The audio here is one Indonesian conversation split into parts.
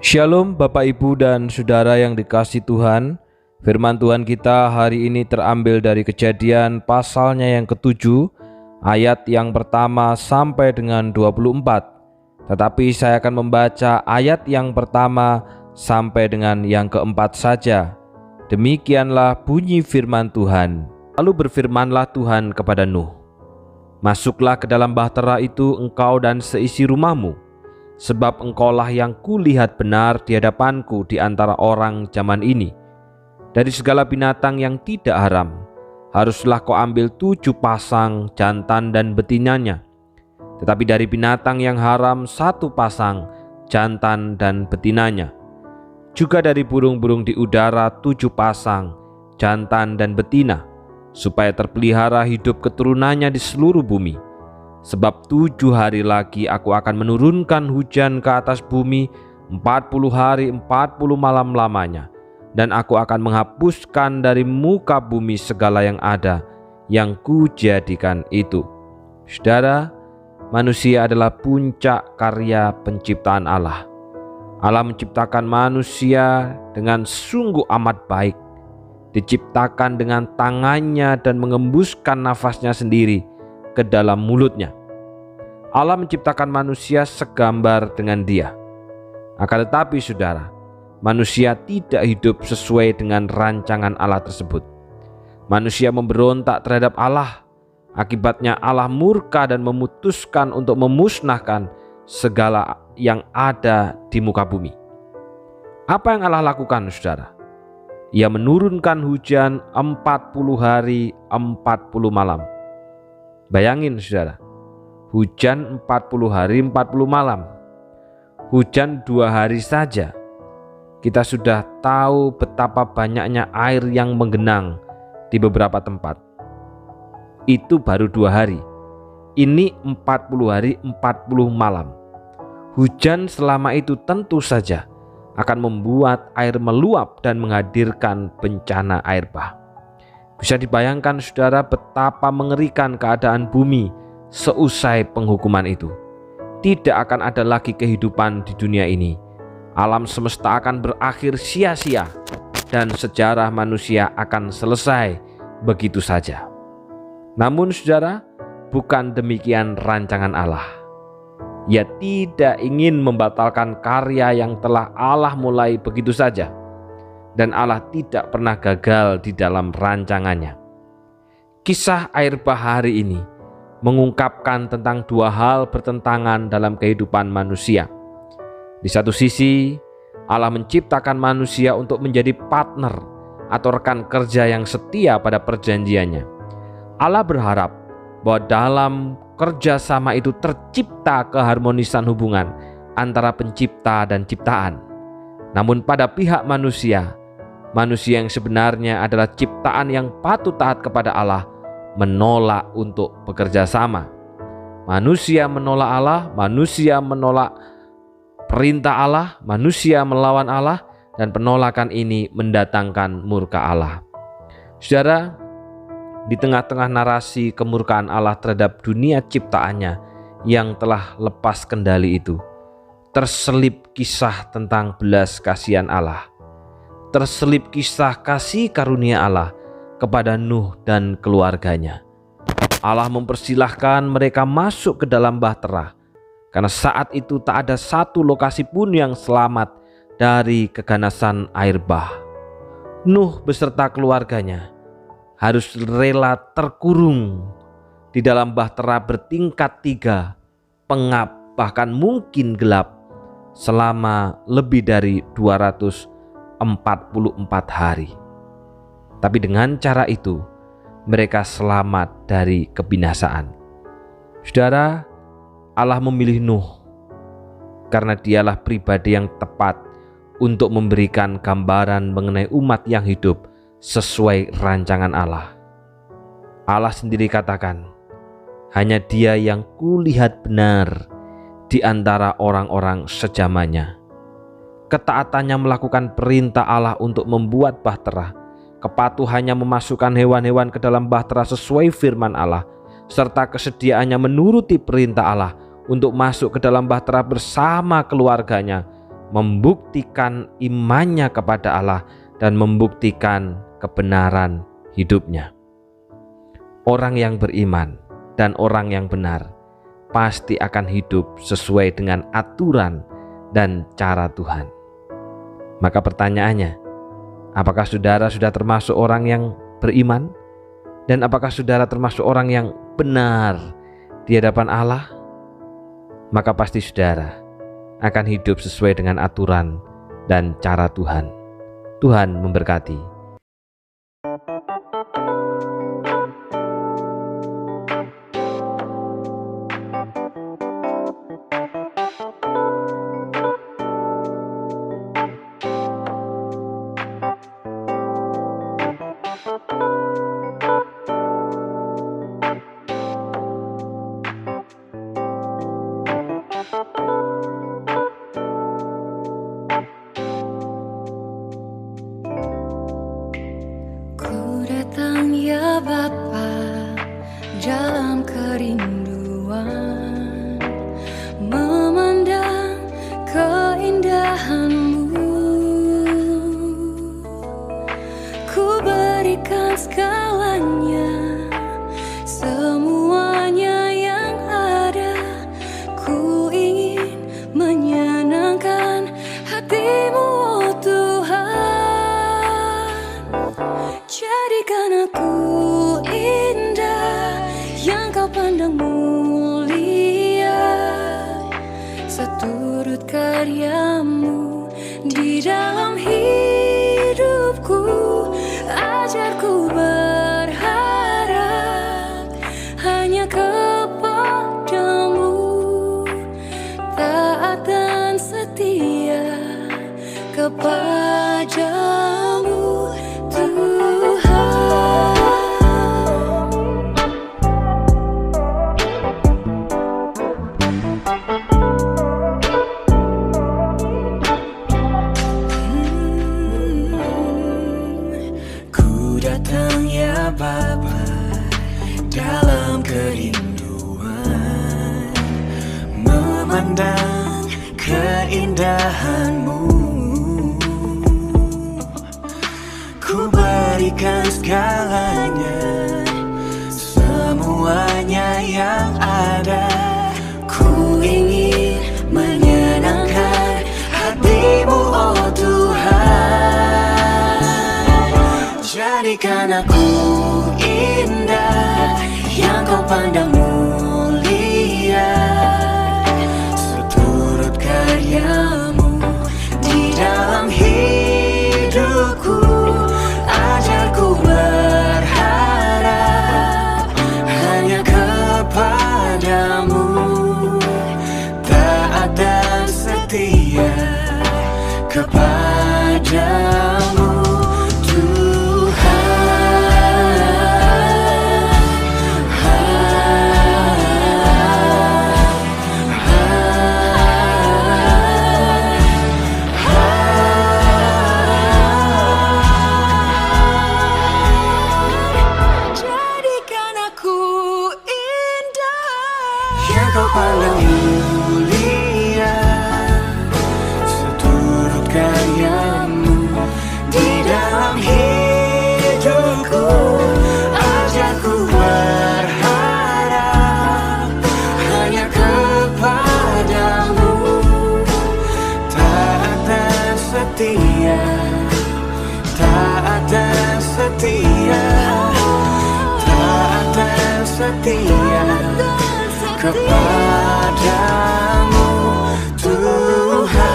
Shalom Bapak Ibu dan Saudara yang dikasihi Tuhan. Firman Tuhan kita hari ini terambil dari Kejadian pasalnya yang ke-7 ayat yang pertama sampai dengan 24. Tetapi saya akan membaca ayat yang pertama sampai dengan yang keempat saja. Demikianlah bunyi firman Tuhan. Lalu berfirmanlah Tuhan kepada Nuh, "Masuklah ke dalam bahtera itu engkau dan seisi rumahmu, sebab engkaulah yang kulihat benar di hadapanku di antara orang zaman ini. Dari segala binatang yang tidak haram, haruslah kau ambil 7 pasang jantan dan betinanya. Tetapi dari binatang yang haram 1 pasang jantan dan betinanya. Juga dari burung-burung di udara 7 pasang jantan dan betina, supaya terpelihara hidup keturunannya di seluruh bumi. Sebab 7 hari lagi aku akan menurunkan hujan ke atas bumi 40 hari 40 malam lamanya. Dan aku akan menghapuskan dari muka bumi segala yang ada yang kujadikan itu." Saudara, manusia adalah puncak karya penciptaan Allah. Allah menciptakan manusia dengan sungguh amat baik. Diciptakan dengan tangannya dan mengembuskan nafasnya sendiri ke dalam mulutnya. Allah menciptakan manusia segambar dengan Dia. Akan tetapi saudara, manusia tidak hidup sesuai dengan rancangan Allah tersebut. Manusia memberontak terhadap Allah. Akibatnya Allah murka dan memutuskan untuk memusnahkan segala yang ada di muka bumi. Apa yang Allah lakukan saudara? Ia menurunkan hujan 40 hari 40 malam. Bayangin saudara, hujan 40 hari 40 malam. Hujan 2 hari saja, kita sudah tahu betapa banyaknya air yang menggenang di beberapa tempat. Itu baru 2 hari. Ini 40 hari 40 malam. Hujan selama itu tentu saja akan membuat air meluap dan menghadirkan bencana air bah. Bisa dibayangkan saudara betapa mengerikan keadaan bumi seusai penghukuman itu. Tidak akan ada lagi kehidupan di dunia ini. Alam semesta akan berakhir sia-sia dan sejarah manusia akan selesai begitu saja. Namun saudara, bukan demikian rancangan Allah. Ia tidak ingin membatalkan karya yang telah Allah mulai begitu saja. Dan Allah tidak pernah gagal di dalam rancangannya. Kisah air bah hari ini mengungkapkan tentang 2 hal bertentangan dalam kehidupan manusia. Di satu sisi, Allah menciptakan manusia untuk menjadi partner atau rekan kerja yang setia pada perjanjiannya. Allah berharap bahwa dalam kerjasama itu tercipta keharmonisan hubungan antara pencipta dan ciptaan. Namun pada pihak manusia yang sebenarnya adalah ciptaan yang patut taat kepada Allah, menolak untuk bekerja sama. Manusia menolak Allah, manusia menolak perintah Allah, manusia melawan Allah, dan penolakan ini mendatangkan murka Allah. Saudara, di tengah-tengah narasi kemurkaan Allah terhadap dunia ciptaannya yang telah lepas kendali itu, terselip kisah tentang belas kasihan Allah. Terselip kisah kasih karunia Allah kepada Nuh dan keluarganya. Allah mempersilahkan mereka masuk ke dalam bahtera, karena saat itu tak ada satu lokasi pun yang selamat dari keganasan air bah. Nuh beserta keluarganya harus rela terkurung di dalam bahtera bertingkat 3, pengap bahkan mungkin gelap selama lebih dari 244 hari. Tapi dengan cara itu mereka selamat dari kebinasaan. Saudara, Allah memilih Nuh karena dialah pribadi yang tepat untuk memberikan gambaran mengenai umat yang hidup sesuai rancangan Allah. Allah sendiri katakan, "Hanya Dia yang kulihat benar di antara orang-orang sejamannya." Ketaatannya melakukan perintah Allah untuk membuat bahtera, kepatuhannya memasukkan hewan-hewan ke dalam bahtera sesuai firman Allah, serta kesediaannya menuruti perintah Allah untuk masuk ke dalam bahtera bersama keluarganya membuktikan imannya kepada Allah dan membuktikan kebenaran hidupnya. Orang yang beriman dan orang yang benar pasti akan hidup sesuai dengan aturan dan cara Tuhan. Maka pertanyaannya, apakah saudara sudah termasuk orang yang beriman? Dan apakah saudara termasuk orang yang benar di hadapan Allah? Maka pasti saudara akan hidup sesuai dengan aturan dan cara Tuhan. Tuhan memberkati. Ya Bapa, dalam kerinduan memandang keindahan-Mu, ku berikan segalanya, semuanya yang ada. Ku ingin menyenangkan hati-Mu, oh Tuhan. Jadikan aku indah yang Kau pandang mulia, seturut karya-Mu di dalam hidupku. Ajarku berharap hanya kepada-Mu, taat dan setia kepada-Mu, Bapa, dalam kerinduan memandang keindahan-Mu, ku berikan segalanya, semuanya yang ada. Ku ingin menyenangkan hati-Mu, oh Tuhan. Jadikan aku indah yang Kau pandang mulia, seturut karya-Mu di dalam hidupku. Ajarku berharap hanya kepada-Mu, taat dan setia kepada-Mu. Kau pandang mulia, seturut karya-Mu di dalam hidupku. Ajarku berharap hanya kepada-Mu, taat dan setia, taat dan setia, taat dan setia kepada-Mu, Tuhan.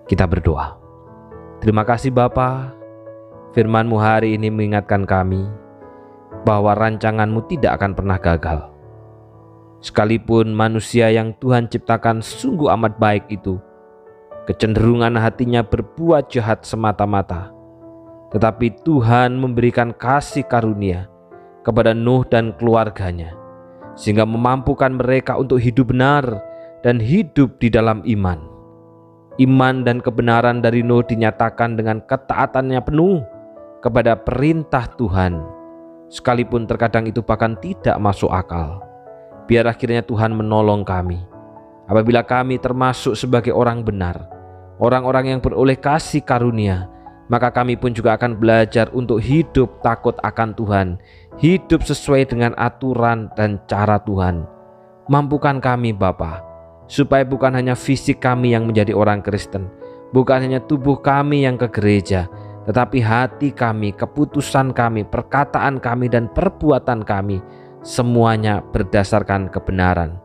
Kita berdoa. Terima kasih Bapa, firman-Mu hari ini mengingatkan kami bahwa rancangan-Mu tidak akan pernah gagal. Sekalipun manusia yang Tuhan ciptakan sungguh amat baik itu, kecenderungan hatinya berbuat jahat semata-mata. Tetapi Tuhan memberikan kasih karunia kepada Nuh dan keluarganya, sehingga memampukan mereka untuk hidup benar dan hidup di dalam iman. Iman dan kebenaran dari Nuh dinyatakan dengan ketaatannya penuh kepada perintah Tuhan, sekalipun terkadang itu bahkan tidak masuk akal. Biar akhirnya Tuhan menolong kami. Apabila kami termasuk sebagai orang benar, orang-orang yang beroleh kasih karunia, maka kami pun juga akan belajar untuk hidup takut akan Tuhan, hidup sesuai dengan aturan dan cara Tuhan. Mampukan kami Bapa, supaya bukan hanya fisik kami yang menjadi orang Kristen, bukan hanya tubuh kami yang ke gereja, tetapi hati kami, keputusan kami, perkataan kami, dan perbuatan kami semuanya berdasarkan kebenaran.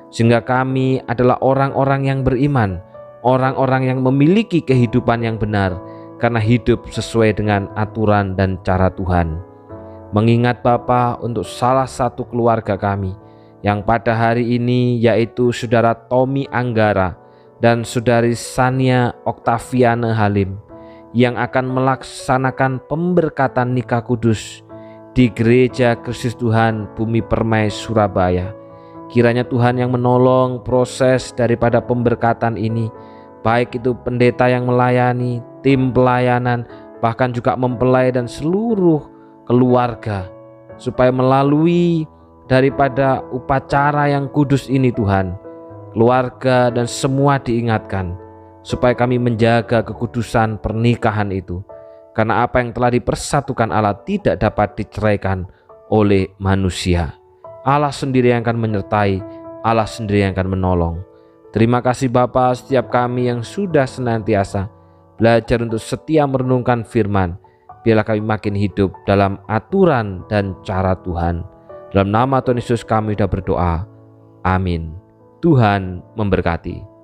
Sehingga kami adalah orang-orang yang beriman, orang-orang yang memiliki kehidupan yang benar, karena hidup sesuai dengan aturan dan cara Tuhan. Mengingat Bapa untuk salah satu keluarga kami yang pada hari ini, yaitu Saudara Tommy Anggara dan Saudari Sania Oktaviana Halim, yang akan melaksanakan pemberkatan nikah kudus di Gereja Kristus Tuhan Bumi Permai Surabaya. Kiranya Tuhan yang menolong proses daripada pemberkatan ini, baik itu pendeta yang melayani, tim pelayanan, bahkan juga mempelai dan seluruh keluarga, supaya melalui daripada upacara yang kudus ini Tuhan, keluarga dan semua diingatkan supaya kami menjaga kekudusan pernikahan itu, karena apa yang telah dipersatukan Allah tidak dapat diceraikan oleh manusia. Allah sendiri yang akan menyertai, Allah sendiri yang akan menolong. Terima kasih Bapa, setiap kami yang sudah senantiasa belajar untuk setia merenungkan firman, biarlah kami makin hidup dalam aturan dan cara Tuhan. Dalam nama Tuhan Yesus kami sudah berdoa. Amin. Tuhan memberkati.